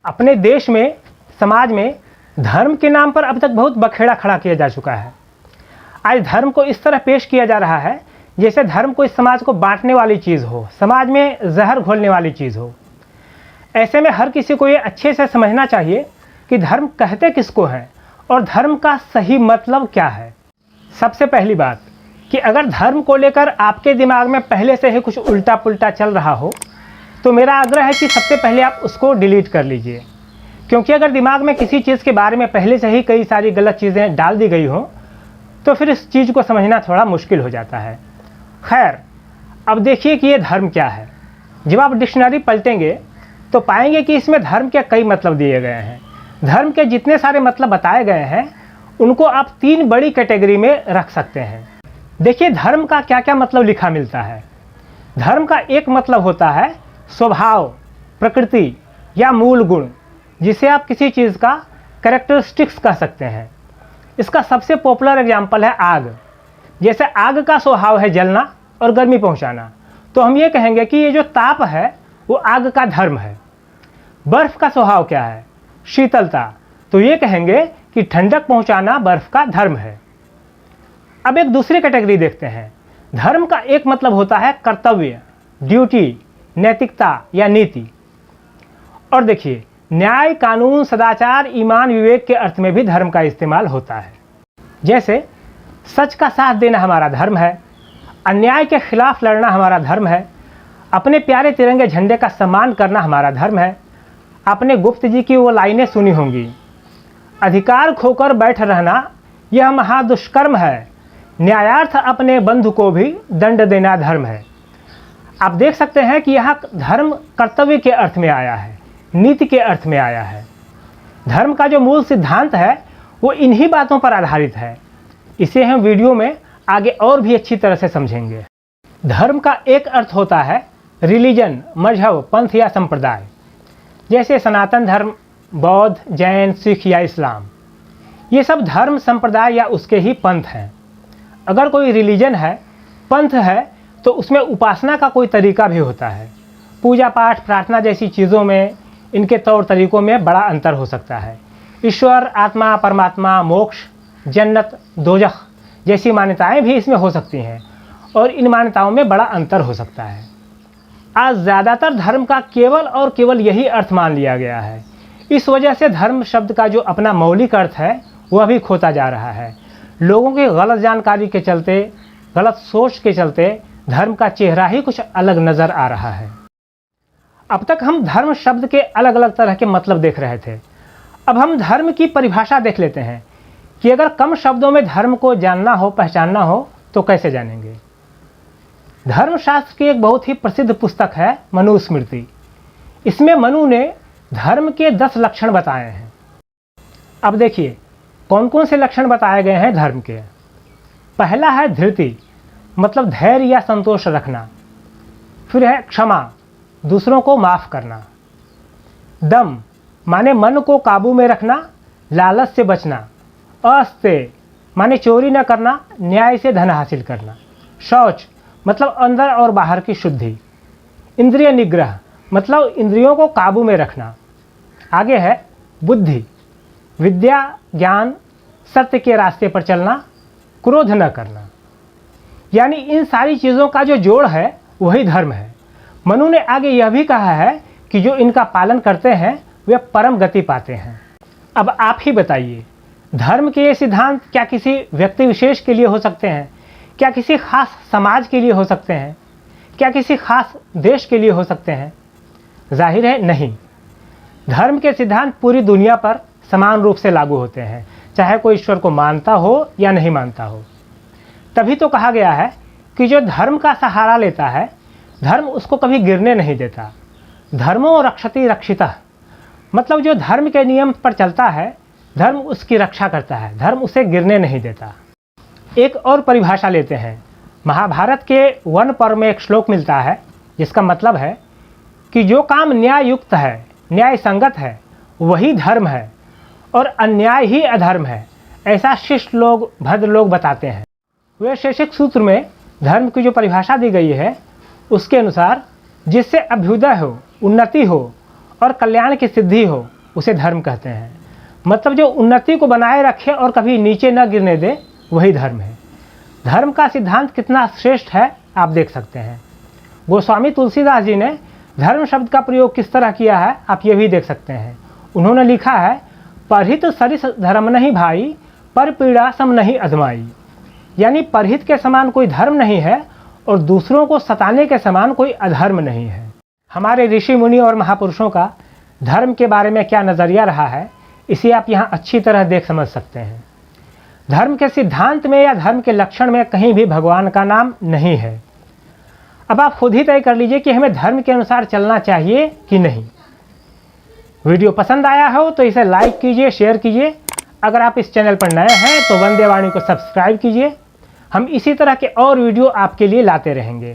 अपने देश में, समाज में धर्म के नाम पर अब तक बहुत बखेड़ा खड़ा किया जा चुका है। आज धर्म को इस तरह पेश किया जा रहा है जैसे धर्म कोई समाज को बांटने वाली चीज़ हो, समाज में जहर घोलने वाली चीज़ हो। ऐसे में हर किसी को ये अच्छे से समझना चाहिए कि धर्म कहते किसको हैं और धर्म का सही मतलब क्या है। सबसे पहली बात कि अगर धर्म को लेकर आपके दिमाग में पहले से ही कुछ उल्टा पुल्टा चल रहा हो तो मेरा आग्रह है कि सबसे पहले आप उसको डिलीट कर लीजिए, क्योंकि अगर दिमाग में किसी चीज़ के बारे में पहले से ही कई सारी गलत चीज़ें डाल दी गई हों तो फिर इस चीज़ को समझना थोड़ा मुश्किल हो जाता है। खैर, अब देखिए कि ये धर्म क्या है। जब आप डिक्शनरी पलटेंगे तो पाएंगे कि इसमें धर्म के कई मतलब दिए गए हैं। धर्म के जितने सारे मतलब बताए गए हैं उनको आप 3 बड़ी कैटेगरी में रख सकते हैं। देखिए धर्म का क्या क्या मतलब लिखा मिलता है। धर्म का एक मतलब होता है स्वभाव, प्रकृति या मूल गुण, जिसे आप किसी चीज़ का कैरेक्टरिस्टिक्स कह सकते हैं। इसका सबसे पॉपुलर एग्जाम्पल है आग। जैसे आग का स्वभाव है जलना और गर्मी पहुंचाना, तो हम ये कहेंगे कि ये जो ताप है वो आग का धर्म है। बर्फ़ का स्वभाव क्या है? शीतलता, तो ये कहेंगे कि ठंडक पहुंचाना बर्फ़ का धर्म है। अब एक दूसरी कैटेगरी देखते हैं। धर्म का एक मतलब होता है कर्तव्य, ड्यूटी, नैतिकता या नीति। और देखिए न्याय, कानून, सदाचार, ईमान, विवेक के अर्थ में भी धर्म का इस्तेमाल होता है। जैसे सच का साथ देना हमारा धर्म है, अन्याय के खिलाफ लड़ना हमारा धर्म है, अपने प्यारे तिरंगे झंडे का सम्मान करना हमारा धर्म है। आपने गुप्त जी की वो लाइनें सुनी होंगी, अधिकार खोकर बैठ रहना यह महादुष्कर्म है, न्यायार्थ अपने बंधु को भी दंड देना धर्म है। आप देख सकते हैं कि यहाँ धर्म कर्तव्य के अर्थ में आया है, नीति के अर्थ में आया है। धर्म का जो मूल सिद्धांत है वो इन्हीं बातों पर आधारित है। इसे हम वीडियो में आगे और भी अच्छी तरह से समझेंगे। धर्म का एक अर्थ होता है रिलीजन, मजहब, पंथ या संप्रदाय। जैसे सनातन धर्म, बौद्ध, जैन, सिख या इस्लाम, ये सब धर्म, संप्रदाय या उसके ही पंथ हैं। अगर कोई रिलीजन है, पंथ है, तो उसमें उपासना का कोई तरीका भी होता है। पूजा पाठ, प्रार्थना जैसी चीज़ों में इनके तौर तरीक़ों में बड़ा अंतर हो सकता है। ईश्वर, आत्मा, परमात्मा, मोक्ष, जन्नत, दोजख जैसी मान्यताएं भी इसमें हो सकती हैं और इन मान्यताओं में बड़ा अंतर हो सकता है। आज ज़्यादातर धर्म का केवल और केवल यही अर्थ मान लिया गया है। इस वजह से धर्म शब्द का जो अपना मौलिक अर्थ है वह भी खोता जा रहा है। लोगों की गलत जानकारी के चलते, गलत सोच के चलते धर्म का चेहरा ही कुछ अलग नज़र आ रहा है। अब तक हम धर्म शब्द के अलग अलग तरह के मतलब देख रहे थे। अब हम धर्म की परिभाषा देख लेते हैं कि अगर कम शब्दों में धर्म को जानना हो, पहचानना हो तो कैसे जानेंगे। धर्मशास्त्र की एक बहुत ही प्रसिद्ध पुस्तक है मनुस्मृति। इसमें मनु ने धर्म के 10 लक्षण बताए हैं। अब देखिए कौन कौन से लक्षण बताए गए हैं धर्म के। पहला है धृति, मतलब धैर्य या संतोष रखना। फिर है क्षमा, दूसरों को माफ़ करना। दम माने मन को काबू में रखना, लालच से बचना। अस्तेय माने चोरी न करना, न्याय से धन हासिल करना। शौच मतलब अंदर और बाहर की शुद्धि। इंद्रिय निग्रह मतलब इंद्रियों को काबू में रखना। आगे है बुद्धि, विद्या, ज्ञान, सत्य के रास्ते पर चलना, क्रोध न करना। यानी इन सारी चीज़ों का जो जोड़ है वही धर्म है। मनु ने आगे यह भी कहा है कि जो इनका पालन करते हैं वे परम गति पाते हैं। अब आप ही बताइए, धर्म के ये सिद्धांत क्या किसी व्यक्ति विशेष के लिए हो सकते हैं? क्या किसी खास समाज के लिए हो सकते हैं? क्या किसी खास देश के लिए हो सकते हैं? जाहिर है नहीं। धर्म के सिद्धांत पूरी दुनिया पर समान रूप से लागू होते हैं, चाहे कोई ईश्वर को मानता हो या नहीं मानता हो। तभी तो कहा गया है कि जो धर्म का सहारा लेता है धर्म उसको कभी गिरने नहीं देता। धर्मो रक्षति रक्षितः, मतलब जो धर्म के नियम पर चलता है धर्म उसकी रक्षा करता है, धर्म उसे गिरने नहीं देता। एक और परिभाषा लेते हैं। महाभारत के वन पर्व में एक श्लोक मिलता है जिसका मतलब है कि जो काम न्याय युक्त है, न्याय संगत है, वही धर्म है और अन्याय ही अधर्म है, ऐसा शिष्ट लोग, भद्र लोग बताते हैं। वैशेषिक सूत्र में धर्म की जो परिभाषा दी गई है उसके अनुसार जिससे अभ्युदय हो, उन्नति हो और कल्याण की सिद्धि हो उसे धर्म कहते हैं। मतलब जो उन्नति को बनाए रखे और कभी नीचे न गिरने दे, वही धर्म है। धर्म का सिद्धांत कितना श्रेष्ठ है आप देख सकते हैं। गोस्वामी तुलसीदास जी ने धर्म शब्द का प्रयोग किस तरह किया है आप ये भी देख सकते हैं। उन्होंने लिखा है, परहित सरिस धर्म नहीं भाई, पर पीड़ा सम नहीं अधमाई। यानी परहित के समान कोई धर्म नहीं है और दूसरों को सताने के समान कोई अधर्म नहीं है। हमारे ऋषि मुनि और महापुरुषों का धर्म के बारे में क्या नज़रिया रहा है, इसे आप यहाँ अच्छी तरह देख समझ सकते हैं। धर्म के सिद्धांत में या धर्म के लक्षण में कहीं भी भगवान का नाम नहीं है। अब आप खुद ही तय कर लीजिए कि हमें धर्म के अनुसार चलना चाहिए कि नहीं। वीडियो पसंद आया हो तो इसे लाइक कीजिए, शेयर कीजिए। अगर आप इस चैनल पर नए हैं तो वंदे वाणी को सब्सक्राइब कीजिए। हम इसी तरह के और वीडियो आपके लिए लाते रहेंगे।